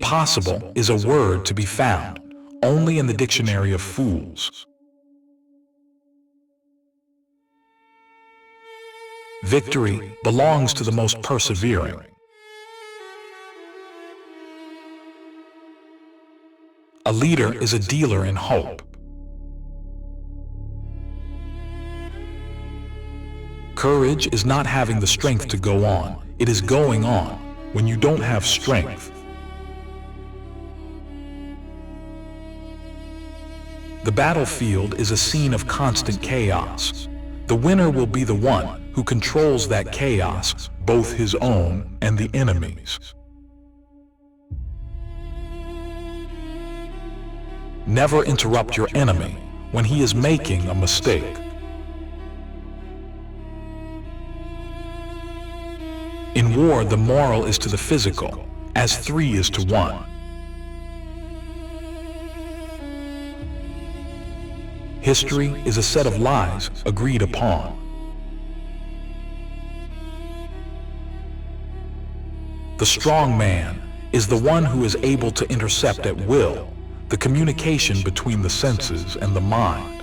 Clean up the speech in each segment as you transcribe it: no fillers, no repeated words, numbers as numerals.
Impossible is a word to be found only in the dictionary of fools. Victory belongs to the most persevering. A leader is a dealer in hope. Courage is not having the strength to go on. It is going on when you don't have strength. The battlefield is a scene of constant chaos. The winner will be the one who controls that chaos, both his own and the enemy's. Never interrupt your enemy when he is making a mistake. In war, the moral is to the physical, as 3 is to 1. History is a set of lies agreed upon. The strong man is the one who is able to intercept at will the communication between the senses and the mind.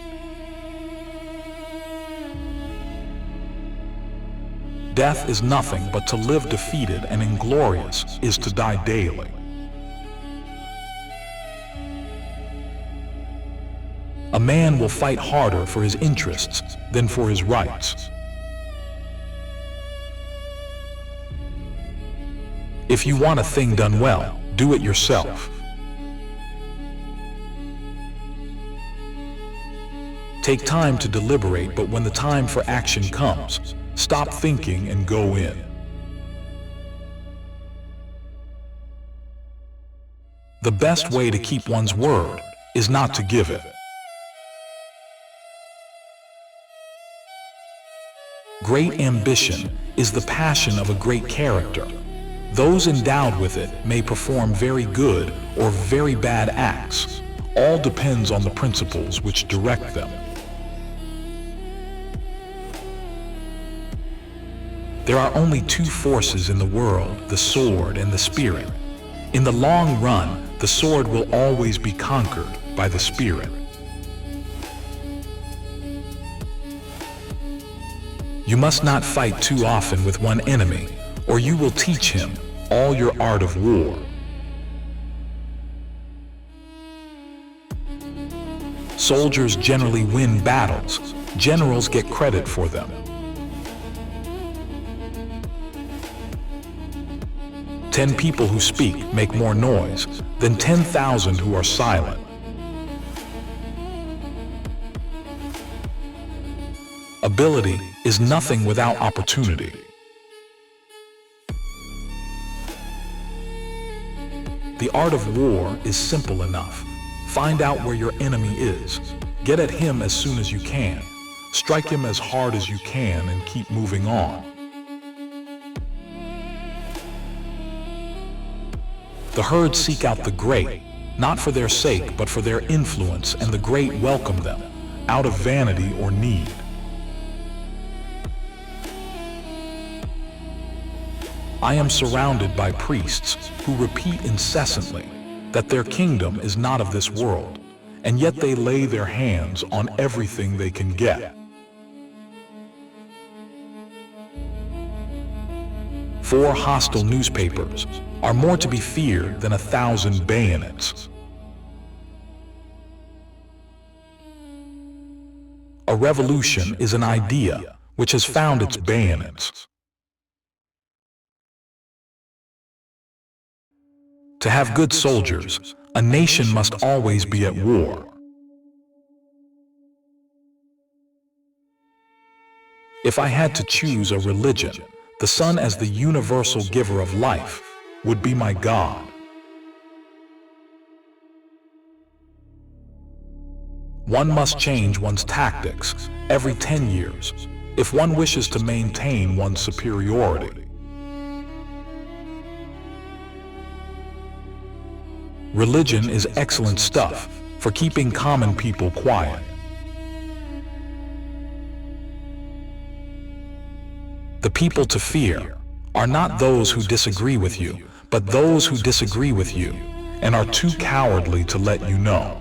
Death is nothing but to live defeated, and inglorious is to die daily. A man will fight harder for his interests than for his rights. If you want a thing done well, do it yourself. Take time to deliberate, but when the time for action comes, stop thinking and go in. The best way to keep one's word is not to give it. Great ambition is the passion of a great character. Those endowed with it may perform very good or very bad acts. All depends on the principles which direct them. There are only 2 forces in the world, the sword and the spirit. In the long run, the sword will always be conquered by the spirit. You must not fight too often with one enemy, or you will teach him all your art of war. Soldiers generally win battles. Generals get credit for them. Ten people who speak make more noise than 10,000 who are silent. Ability is nothing without opportunity. The art of war is simple enough. Find out where your enemy is. Get at him as soon as you can. Strike him as hard as you can and keep moving on. The herd seek out the great, not for their sake, but for their influence, and the great welcome them, out of vanity or need. I am surrounded by priests who repeat incessantly that their kingdom is not of this world, and yet they lay their hands on everything they can get. 4 hostile newspapers are more to be feared than 1,000 bayonets. A revolution is an idea which has found its bayonets. To have good soldiers, a nation must always be at war. If I had to choose a religion, the sun as the universal giver of life would be my God. One must change one's tactics every 10 years if one wishes to maintain one's superiority. Religion is excellent stuff for keeping common people quiet. The people to fear are not those who disagree with you, but those who disagree with you. and are too cowardly to let you know.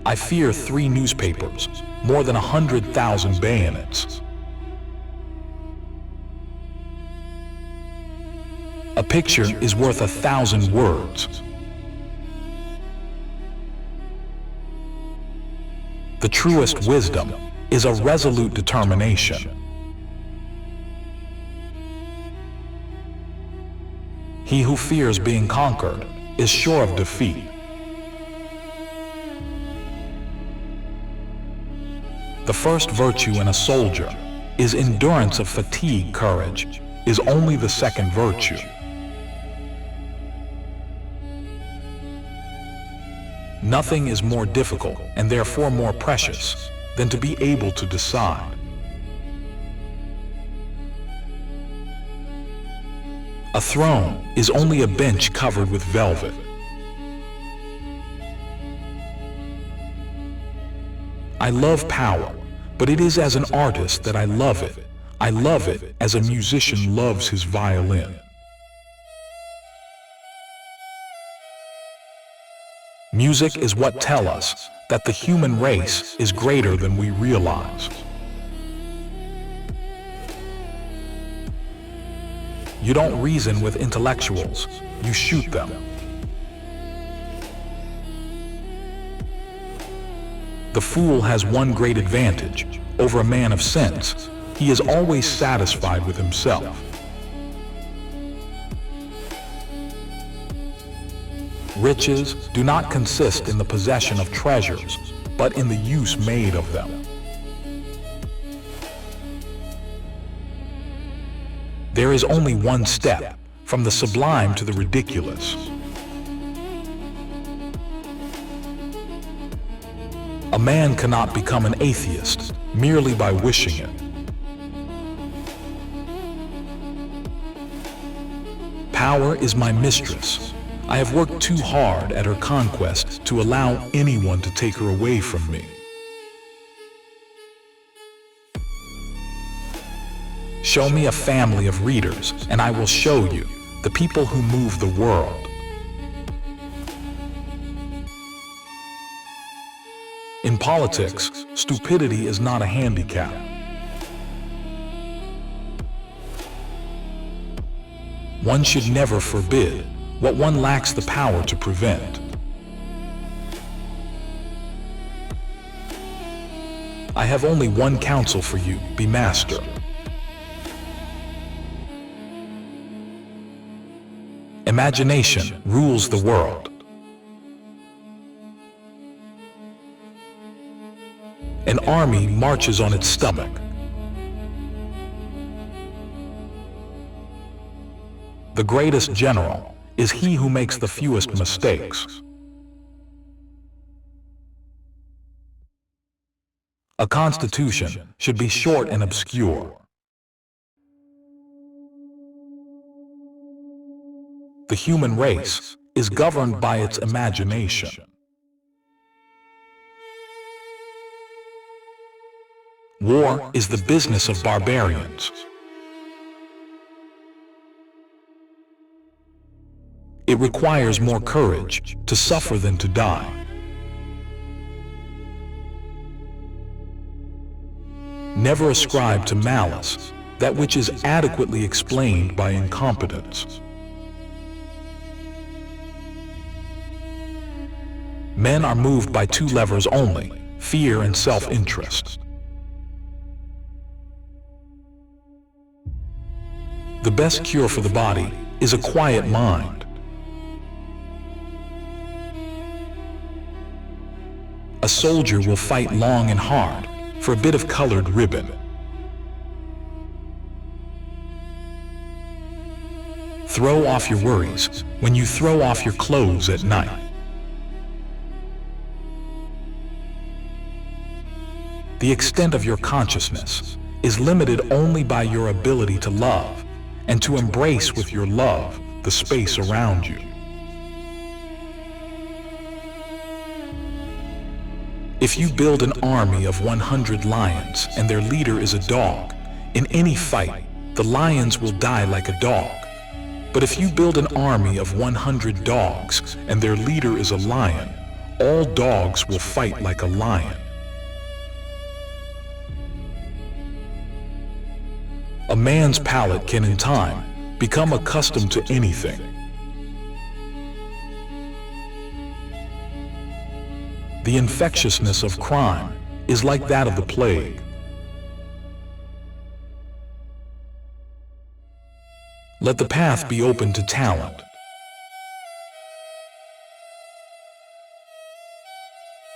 I fear 3 newspapers, more than 100,000 bayonets. A picture is worth 1,000 words. The truest wisdom is a resolute determination. He who fears being conquered is sure of defeat. The first virtue in a soldier is endurance of fatigue. Courage is only the second virtue. Nothing is more difficult and therefore more precious than to be able to decide. A throne is only a bench covered with velvet. I love power, but it is as an artist that I love it. I love it as a musician loves his violin. Music is what tells us that the human race is greater than we realize. You don't reason with intellectuals, you shoot them. The fool has one great advantage over a man of sense. He is always satisfied with himself. Riches do not consist in the possession of treasures, but in the use made of them. There is only one step, from the sublime to the ridiculous. A man cannot become an atheist merely by wishing it. Power is my mistress. I have worked too hard at her conquest to allow anyone to take her away from me. Show me a family of readers, and I will show you the people who move the world. In politics, stupidity is not a handicap. One should never forbid what one lacks the power to prevent. I have only one counsel for you, be master. Imagination rules the world. An army marches on its stomach. The greatest general is he who makes the fewest mistakes. A constitution should be short and obscure. The human race is governed by its imagination. War is the business of barbarians. It requires more courage to suffer than to die. Never ascribe to malice that which is adequately explained by incompetence. Men are moved by 2 levers only, fear and self-interest. The best cure for the body is a quiet mind. A soldier will fight long and hard for a bit of colored ribbon. Throw off your worries when you throw off your clothes at night. The extent of your consciousness is limited only by your ability to love and to embrace with your love the space around you. If you build an army of 100 lions and their leader is a dog, in any fight, the lions will die like a dog, But if you build an army of 100 dogs and their leader is a lion, all dogs will fight like a lion. A man's palate can in time become accustomed to anything. The infectiousness of crime is like that of the plague. Let the path be open to talent.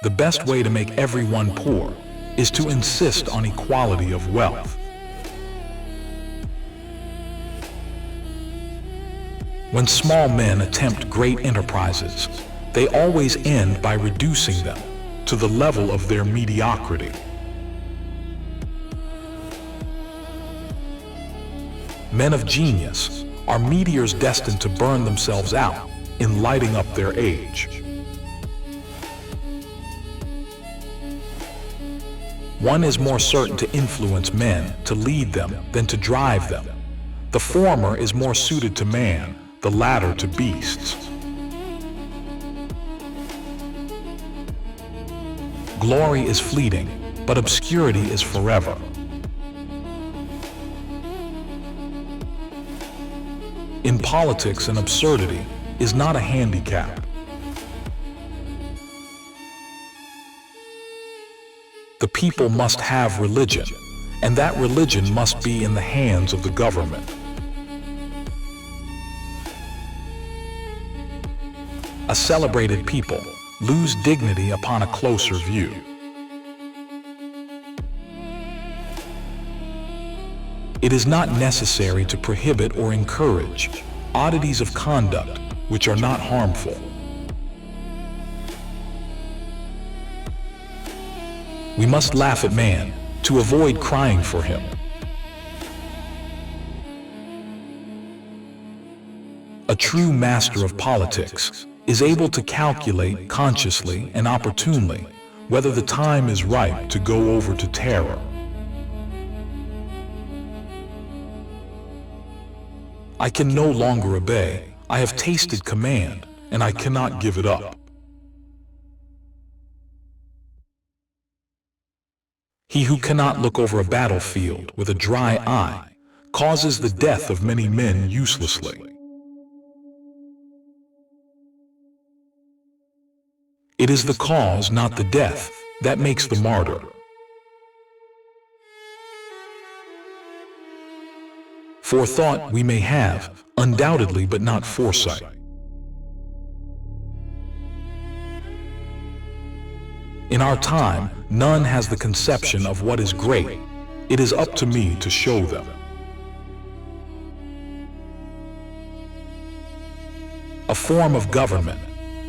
The best way to make everyone poor is to insist on equality of wealth. When small men attempt great enterprises, they always end by reducing them to the level of their mediocrity. Men of genius are meteors destined to burn themselves out in lighting up their age. One is more certain to influence men, to lead them, than to drive them. The former is more suited to man, the latter to beasts. Glory is fleeting, but obscurity is forever. In politics, an absurdity is not a handicap. The people must have religion, and that religion must be in the hands of the government. A celebrated people lose dignity upon a closer view. It is not necessary to prohibit or encourage oddities of conduct which are not harmful. We must laugh at man to avoid crying for him. A true master of politics is able to calculate consciously and opportunely whether the time is ripe to go over to terror. I can no longer obey. I have tasted command, and I cannot give it up. He who cannot look over a battlefield with a dry eye causes the death of many men uselessly. It is the cause, not the death, that makes the martyr. Forethought we may have, undoubtedly, but not foresight. In our time, none has the conception of what is great. It is up to me to show them. A form of government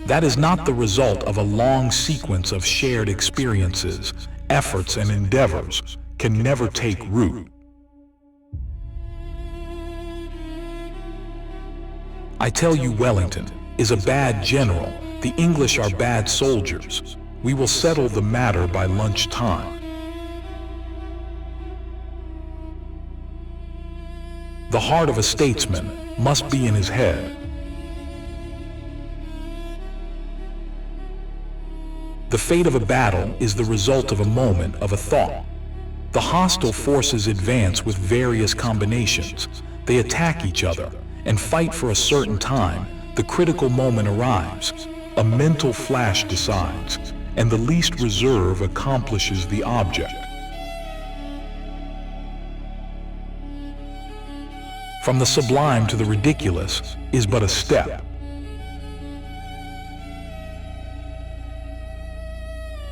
that is not the result of a long sequence of shared experiences, efforts, and endeavors can never take root. I tell you, Wellington is a bad general. The English are bad soldiers. We will settle the matter by lunchtime. The heart of a statesman must be in his head. The fate of a battle is the result of a moment, of a thought. The hostile forces advance with various combinations. They attack each other and fight for a certain time. The critical moment arrives. A mental flash decides, and the least reserve accomplishes the object. From the sublime to the ridiculous is but a step.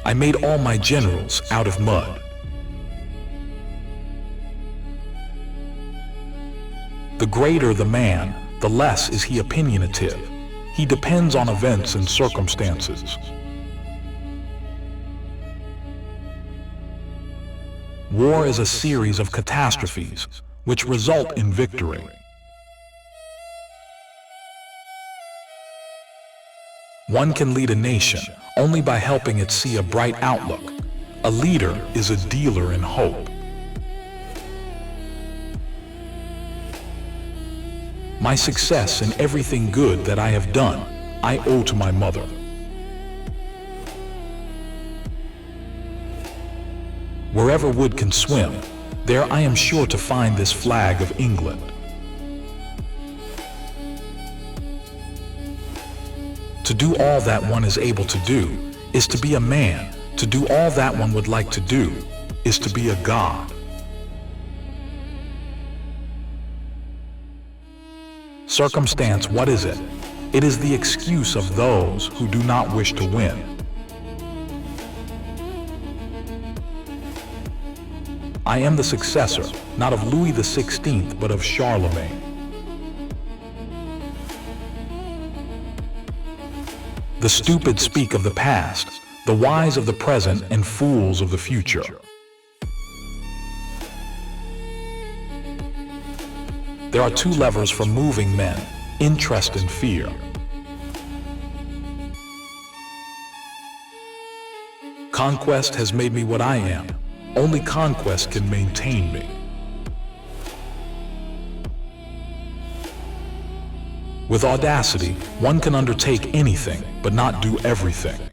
I made all my generals out of mud. The greater the man, the less is he opinionative. He depends on events and circumstances. War is a series of catastrophes which result in victory. One can lead a nation only by helping it see a bright outlook. A leader is a dealer in hope. My success and everything good that I have done, I owe to my mother. Wherever wood can swim, there I am sure to find this flag of England. To do all that one is able to do is to be a man. To do all that one would like to do is to be a god. Circumstance, what is it? It is the excuse of those who do not wish to win. I am the successor, not of Louis XVI, but of Charlemagne. The stupid speak of the past, the wise of the present, and fools of the future. There are two levers for moving men: interest and fear. Conquest has made me what I am. Only conquest can maintain me. With audacity, one can undertake anything, but not do everything.